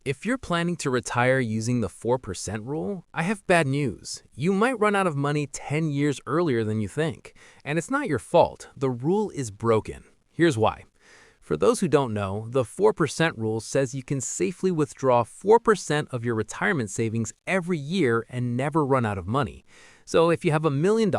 If you're planning to retire using the 4% rule, I have bad news. You might run out of money 10 years earlier than you think. And it's not your fault. The rule is broken. Here's why. For those who don't know, the 4% rule says you can safely withdraw 4% of your retirement savings every year and never run out of money. So if you have $1 million,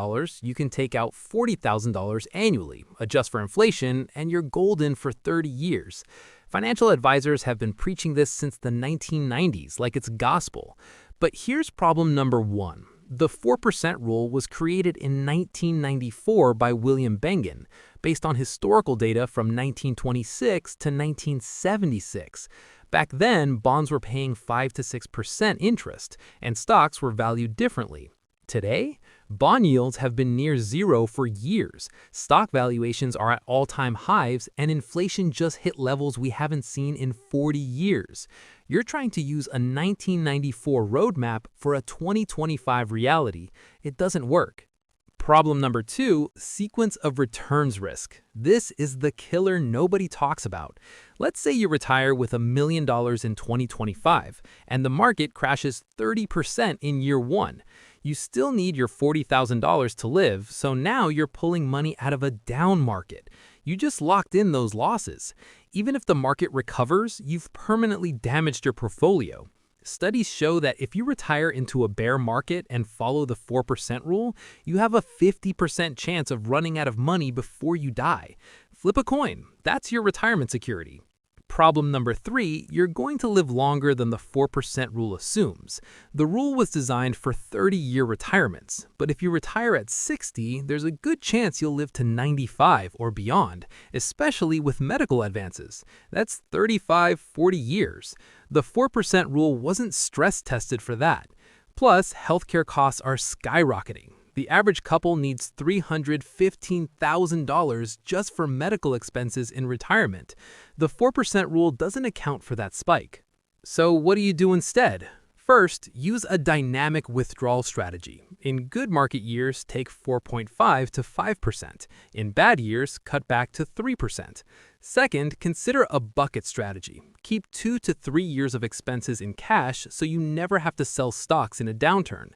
you can take out $40,000 annually, adjust for inflation, and you're golden for 30 years. Financial advisors have been preaching this since the 1990s like it's gospel. But here's problem number one. The 4% rule was created in 1994 by William Bengen, based on historical data from 1926 to 1976. Back then, bonds were paying 5 to 6% interest, and stocks were valued differently. Today, bond yields have been near zero for years, stock valuations are at all-time highs, and inflation just hit levels we haven't seen in 40 years. You're trying to use a 1994 roadmap for a 2025 reality. It doesn't work. Problem number two, sequence of returns risk. This is the killer nobody talks about. Let's say you retire with $1 million in 2025, and the market crashes 30% in year one. You still need your $40,000 to live, so now you're pulling money out of a down market. You just locked in those losses. Even if the market recovers, you've permanently damaged your portfolio. Studies show that if you retire into a bear market and follow the 4% rule, you have a 50% chance of running out of money before you die. Flip a coin. That's your retirement security. Problem number three, you're going to live longer than the 4% rule assumes. The rule was designed for 30-year retirements, but if you retire at 60, there's a good chance you'll live to 95 or beyond, especially with medical advances. That's 35, 40 years. The 4% rule wasn't stress tested for that. Plus, healthcare costs are skyrocketing. The average couple needs $315,000 just for medical expenses in retirement. The 4% rule doesn't account for that spike. So what do you do instead? First, use a dynamic withdrawal strategy. In good market years, take 4.5 to 5%. In bad years, cut back to 3%. Second, consider a bucket strategy. Keep 2 to 3 years of expenses in cash so you never have to sell stocks in a downturn.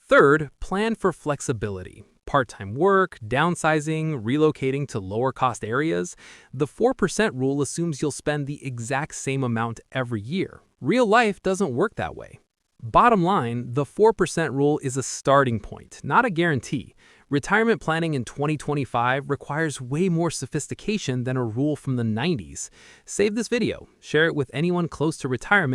Third, plan for flexibility. Part-time work, downsizing, relocating to lower-cost areas. The 4% rule assumes you'll spend the exact same amount every year. Real life doesn't work that way. Bottom line, the 4% rule is a starting point, not a guarantee. Retirement planning in 2025 requires way more sophistication than a rule from the 90s. Save this video, share it with anyone close to retirement,